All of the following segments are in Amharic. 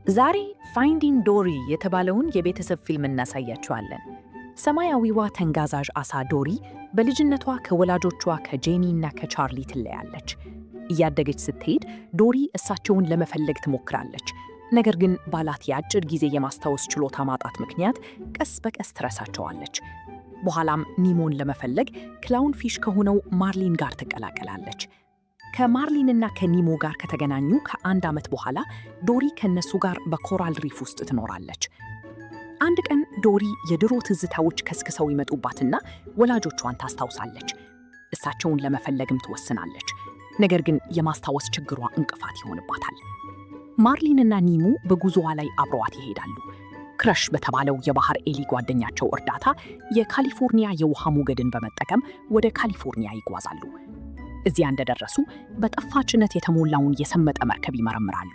ዛሬ ፋይንዲንግ ዶሪ የተባለውን የቤተሰብ ፊልም እናሳያችኋለን። ሰማያዊዋ ተንጋዛዥ ዓሣ ዶሪ በልጅነቷ ከወላጆቿ ከጄኒ እና ከቻርሊ ትለያለች። እያደገች ስትሄድ ዶሪ እሳቸውን ለመፈለግ ትሞክራለች። ነገር ግን ባላት የአጭር ጊዜ የማስታወስ ችሎታ ማጣት ምክንያት ቀስ በቀስ ትረሳቸዋለች። በኋላም ኒሞን ለመፈለግ ክላውን ፊሽ ከሆነው ማርሊን ጋር ትቀላቀላለች። ከማርሊንና ከኒሞ ጋር ከተገናኙ ከአንድ ዓመት በኋላ ዶሪ ከነሱ ጋር በኮራል ሪፍ ውስጥ ትኖራለች። አንድ ቀን ዶሪ የድሮ ትዝታዎች ከስክሰው ይመጡባትና ወላጆቿን ታስታውሳለች። እሳቸውን ለመፈለግም ትወስናለች። ነገር ግን የማስታወስ ችግሯ እንቅፋት ይሆንባታል። ማርሊንና ኒሞ በጉዞዋ ላይ አብረዋት ይሄዳሉ። ክረሽ በተባለው የባህር ኤሊ ጓደኛቸው እርዳታ የካሊፎርኒያ የውሃ ሞገድን በመጠቀም ወደ ካሊፎርኒያ ይጓዛሉ። እዚያ እንደደረሱ በጠፋ ጭነት የተሞላውን የሰመጠ መርከብ ይመረምራሉ።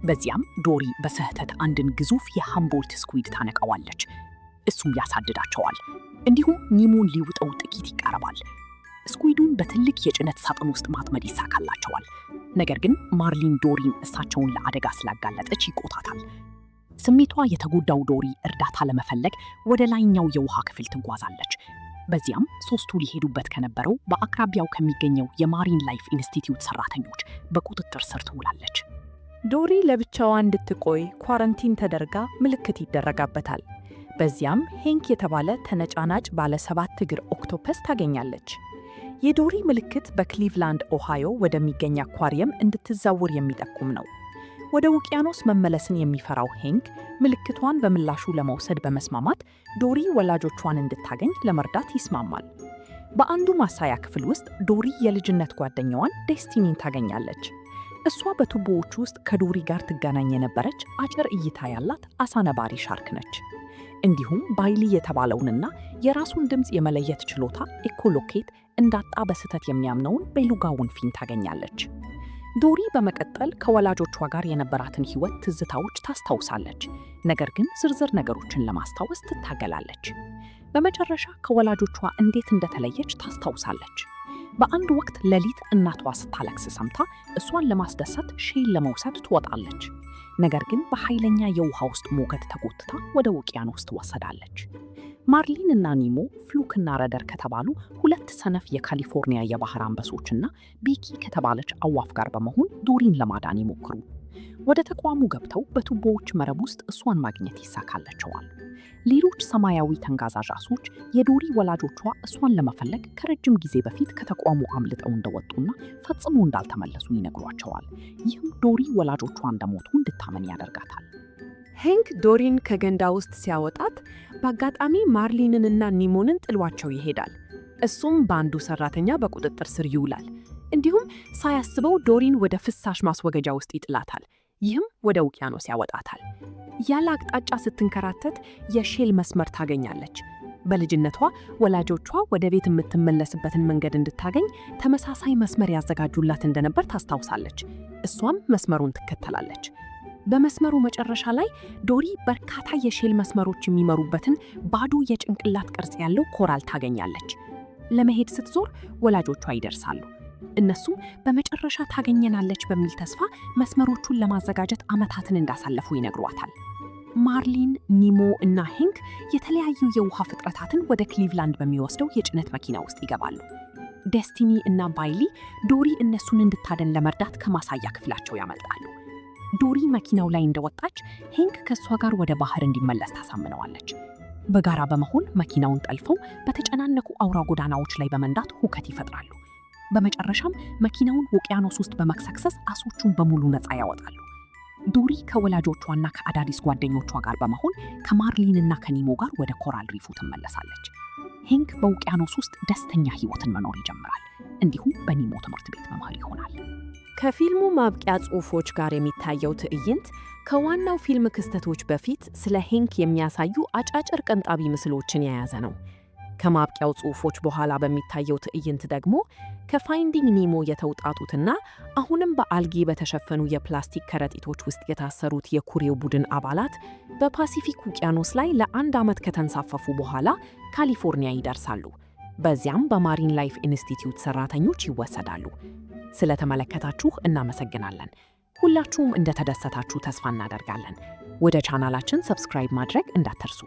በዚያም ዶሪ በስህተት አንድን ግዙፍ የሃምቦልት ስኩዊድ ታነቀዋለች። እሱም ያሳድዳቸዋል። እንዲሁም ኒሞን ሊውጠው ጥቂት ይቃረባል። ስኩዊዱን በትልቅ የጭነት ሳጥን ውስጥ ማጥመድ ይሳካላቸዋል። ነገር ግን ማርሊን ዶሪን እሳቸውን ለአደጋ ስላጋለጠች ይቆጣታል። ስሜቷ የተጎዳው ዶሪ እርዳታ ለመፈለግ ወደ ላይኛው የውሃ ክፍል ትጓዛለች። በዚያም ሶስቱ ሊሄዱበት ከነበረው በአቅራቢያው ከሚገኘው የማሪን ላይፍ ኢንስቲትዩት ሰራተኞች በቁጥጥር ስር ትውላለች። ዶሪ ለብቻዋ እንድትቆይ ኳረንቲን ተደርጋ ምልክት ይደረጋበታል። በዚያም ሄንክ የተባለ ተነጫናጭ ባለ 7 እግር ኦክቶፐስ ታገኛለች። የዶሪ ምልክት በክሊቭላንድ ኦሃዮ ወደሚገኝ አኳሪየም እንድትዛውር የሚጠቁም ነው። ወደ ውቅያኖስ መመለስን የሚፈራው ሄንክ ምልክቷን በምላሹ ለመውሰድ በመስማማት ዶሪ ወላጆቿን እንድታገኝ ለመርዳት ይስማማል። በአንዱ ማሳያ ክፍል ውስጥ ዶሪ የልጅነት ጓደኛዋን ዴስቲኒን ታገኛለች። እሷ በቱቦዎች ውስጥ ከዶሪ ጋር ትገናኝ የነበረች አጭር እይታ ያላት አሳ ነባሪ ሻርክ ነች። እንዲሁም ባይሊ የተባለውንና የራሱን ድምፅ የመለየት ችሎታ ኤኮሎኬት እንዳጣ በስህተት የሚያምነውን ቤሉጋውን ፊን ታገኛለች። ዶሪ በመቀጠል ከወላጆቿ ጋር የነበራትን ሕይወት ትዝታዎች ታስታውሳለች። ነገር ግን ዝርዝር ነገሮችን ለማስታወስ ትታገላለች። በመጨረሻ ከወላጆቿ እንዴት እንደተለየች ታስታውሳለች። በአንድ ወቅት ሌሊት እናቷ ስታለቅስ ሰምታ እሷን ለማስደሰት ሼል ለመውሰድ ትወጣለች። ነገር ግን በኃይለኛ የውሃ ውስጥ ሞገድ ተጎትታ ወደ ውቅያኖስ ትወሰዳለች። ማርሊን እና ኒሞ ፍሉክና ረደር ከተባሉ 2 ሰነፍ የካሊፎርኒያ የባህር አንበሶችና ቢኪ ከተባለች አዋፍ ጋር በመሆን ዶሪን ለማዳን ይሞክሩ። ወደ ተቋሙ ገብተው በቱቦዎች መረብ ውስጥ እሷን ማግኘት ይሳካላቸዋል። ሌሎች ሰማያዊ ተንጋዛዥ ዓሦች የዶሪ ወላጆቿ እሷን ለመፈለግ ከረጅም ጊዜ በፊት ከተቋሙ አምልጠው እንደወጡና ፈጽሞ እንዳልተመለሱ ይነግሯቸዋል። ይህም ዶሪ ወላጆቿ እንደሞቱ እንድታመን ያደርጋታል። ሄንክ ዶሪን ከገንዳ ውስጥ ሲያወጣት በአጋጣሚ ማርሊንንና ኒሞንን ጥሏቸው ይሄዳል። እሱም በአንዱ ሰራተኛ በቁጥጥር ስር ይውላል። እንዲሁም ሳያስበው ዶሪን ወደ ፍሳሽ ማስወገጃ ውስጥ ይጥላታል። ይህም ወደ ውቅያኖስ ያወጣታል። ያለ አቅጣጫ ስትንከራተት የሼል መስመር ታገኛለች። በልጅነቷ ወላጆቿ ወደ ቤት የምትመለስበትን መንገድ እንድታገኝ ተመሳሳይ መስመር ያዘጋጁላት እንደነበር ታስታውሳለች። እሷም መስመሩን ትከተላለች። በመስመሩ መጨረሻ ላይ ዶሪ በርካታ የሼል መስመሮች የሚመሩበትን ባዶ የጭንቅላት ቅርጽ ያለው ኮራል ታገኛለች። ለመሄድ ስትዞር ወላጆቿ ይደርሳሉ። እነሱም በመጨረሻ ታገኘናለች በሚል ተስፋ መስመሮቹን ለማዘጋጀት ዓመታትን እንዳሳለፉ ይነግሯታል። ማርሊን፣ ኒሞ እና ሄንክ የተለያዩ የውሃ ፍጥረታትን ወደ ክሊቭላንድ በሚወስደው የጭነት መኪና ውስጥ ይገባሉ። ዴስቲኒ እና ባይሊ ዶሪ እነሱን እንድታደን ለመርዳት ከማሳያ ክፍላቸው ያመልጣሉ። ዶሪ መኪናው ላይ እንደወጣች ሄንክ ከእሷ ጋር ወደ ባህር እንዲመለስ ታሳምነዋለች። በጋራ በመሆን መኪናውን ጠልፈው በተጨናነቁ አውራ ጎዳናዎች ላይ በመንዳት ሁከት ይፈጥራሉ። በመጨረሻም መኪናውን ውቅያኖስ ውስጥ በመክሰክሰስ ዓሦቹን በሙሉ ነፃ ያወጣሉ። ዶሪ ከወላጆቿና ከአዳዲስ ጓደኞቿ ጋር በመሆን ከማርሊንና ከኒሞ ጋር ወደ ኮራል ሪፉ ትመለሳለች። ሄንክ በውቅያኖስ ውስጥ ደስተኛ ሕይወትን መኖር ይጀምራል። እንዲሁም በኒሞ ትምህርት ቤት መምህር ይሆናል። ከፊልሙ ማብቂያ ጽሑፎች ጋር የሚታየው ትዕይንት ከዋናው ፊልም ክስተቶች በፊት ስለ ሄንክ የሚያሳዩ አጫጭር ቀንጣቢ ምስሎችን የያዘ ነው። ከማብቂያው ጽሑፎች በኋላ በሚታየው ትዕይንት ደግሞ ከፋይንዲንግ ኒሞ የተውጣጡትና አሁንም በአልጌ በተሸፈኑ የፕላስቲክ ከረጢቶች ውስጥ የታሰሩት የኩሬው ቡድን አባላት በፓሲፊክ ውቅያኖስ ላይ ለ1 ዓመት ከተንሳፈፉ በኋላ ካሊፎርኒያ ይደርሳሉ። በዚያም በማሪን ላይፍ ኢንስቲትዩት ሰራተኞች ይወሰዳሉ። ስለተመለከታችሁ እናመሰግናለን። ሁላችሁም እንደተደሰታችሁ ተስፋ እናደርጋለን። ወደ ቻናላችን ሰብስክራይብ ማድረግ እንዳትርሱ።